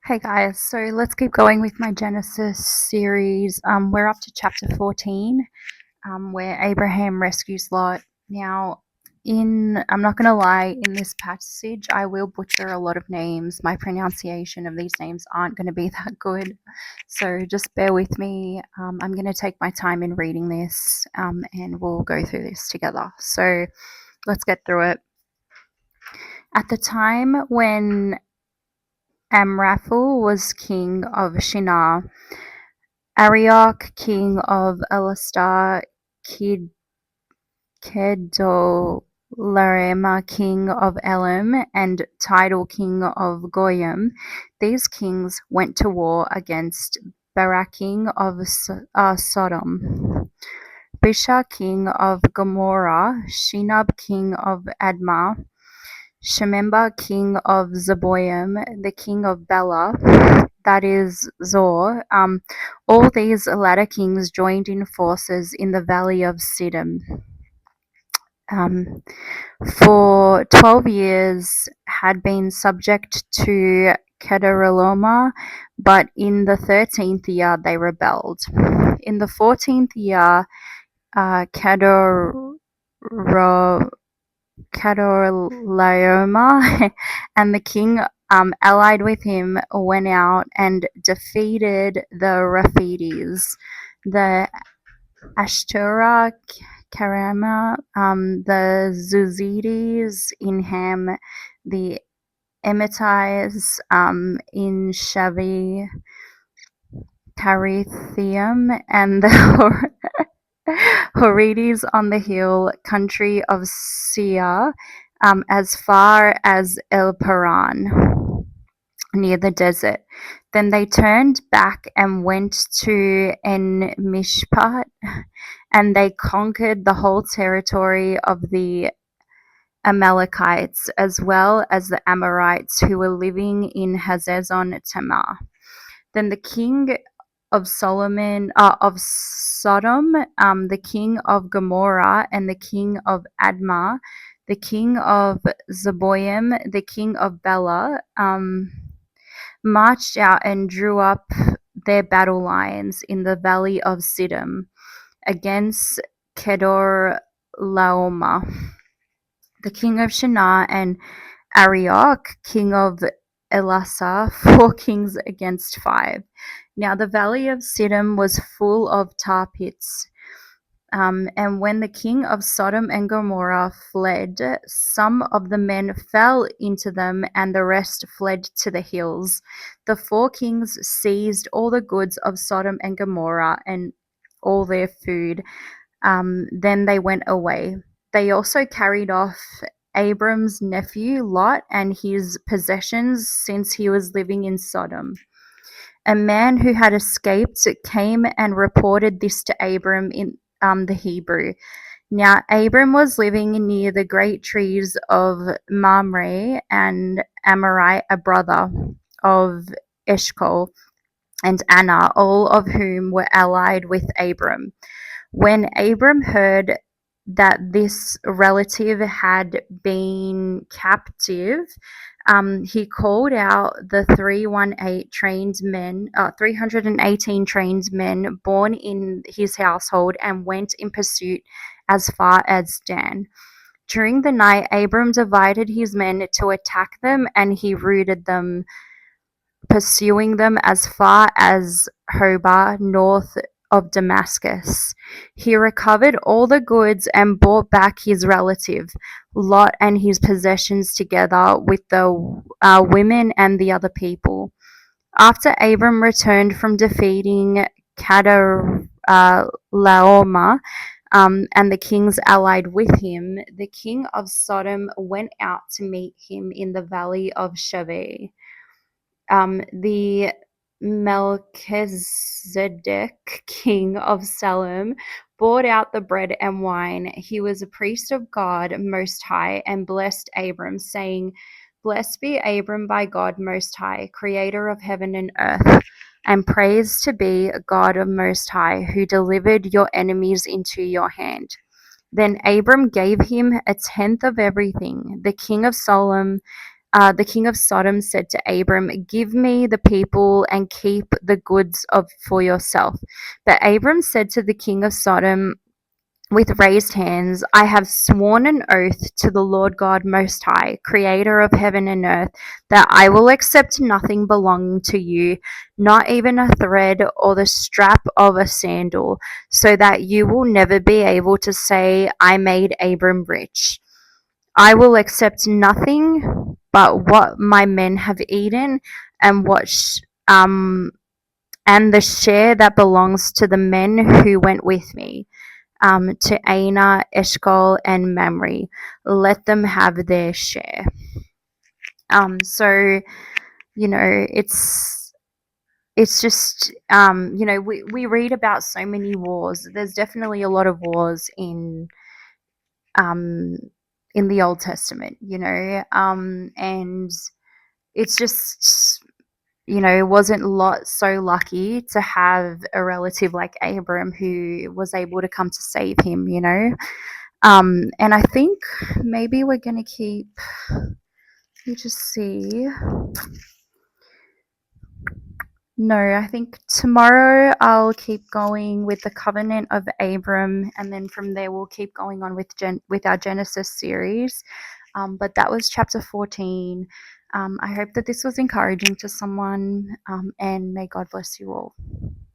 Hey guys, so let's keep going with my Genesis series. We're up to chapter 14, where Abraham rescues Lot. Now, I'm not going to lie, in this passage, I will butcher a lot of names. My pronunciation of these names aren't going to be that good, so just bear with me. I'm going to take my time in reading this, and we'll go through this together. So let's get through it. At the time when Amraphel was king of Shinar, Arioch, king of Elastar, Kedorlaomer, king of Elam, and Tidal, king of Goyim, these kings went to war against Barak, king of Sodom, Bisha, king of Gomorrah, Shinab, king of Admah, Shemember, king of Zeboim, the king of Bela, that is Zor. All these latter kings joined in forces in the valley of Siddim. For 12 years had been subject to Kedorlaomer, but in the 13th year they rebelled. In the 14th year, Kedorlaomer and the king allied with him went out and defeated the Rephites, the Ashtoreth, Karama, the Zuzites in Ham, the Emetites in Shavi, Carithium, and the Horites on the hill country of Seir, as far as El Paran, near the desert. Then they turned back and went to En Mishpat, and they conquered the whole territory of the Amalekites, as well as the Amorites who were living in Hazezon Tamar. Then the king of Sodom, the king of Gomorrah, and the king of Admah, the king of Zeboim, the king of Bela, marched out and drew up their battle lines in the valley of Siddim against Kedorlaomer. The king of Shinar and Arioch, king of Elasar, 4 kings against 5. Now the valley of Siddim was full of tar pits. And when the king of Sodom and Gomorrah fled, some of the men fell into them, and the rest fled to the hills. The 4 kings seized all the goods of Sodom and Gomorrah and all their food. Then they went away. They also carried off Abram's nephew Lot and his possessions, since he was living in Sodom. A man who had escaped came and reported this to Abram in the Hebrew. Now Abram was living near the great trees of Mamre, and Amorite, a brother of Eshcol, and Anna, all of whom were allied with Abram. When Abram heard that this relative had been captive, he called out the 318 trained men born in his household, and went in pursuit as far as Dan. During the night, Abram divided his men to attack them, and he routed them, pursuing them as far as Hobah, north of Damascus. He recovered all the goods and brought back his relative, Lot, and his possessions, together with the women and the other people. After Abram returned from defeating Kedorlaomer, and the kings allied with him, the king of Sodom went out to meet him in the valley of Shaveh. The Melchizedek, king of Salem, brought out the bread and wine. He was a priest of God Most High, and blessed Abram, saying, "Blessed be Abram by God Most High, creator of heaven and earth, and praised to be God of Most High, who delivered your enemies into your hand." Then Abram gave him a tenth of everything. The king of Salem The king of Sodom said to Abram, "Give me the people and keep the goods for yourself." But Abram said to the king of Sodom with raised hands, "I have sworn an oath to the Lord God Most High, creator of heaven and earth, that I will accept nothing belonging to you, not even a thread or the strap of a sandal, so that you will never be able to say, 'I made Abram rich.' I will accept nothing but what my men have eaten, and and the share that belongs to the men who went with me, to Aina, Eshcol, and Mamre. Let them have their share." So it's just we read about so many wars. There's definitely a lot of wars um in the Old Testament, and it's just wasn't Lot so lucky to have a relative like Abram who was able to come to save him. And I think maybe we're gonna keep. You just see. No, I think tomorrow I'll keep going with the covenant of Abram, and then from there we'll keep going on with our Genesis series. But that was chapter 14. I hope that this was encouraging to someone, and may God bless you all.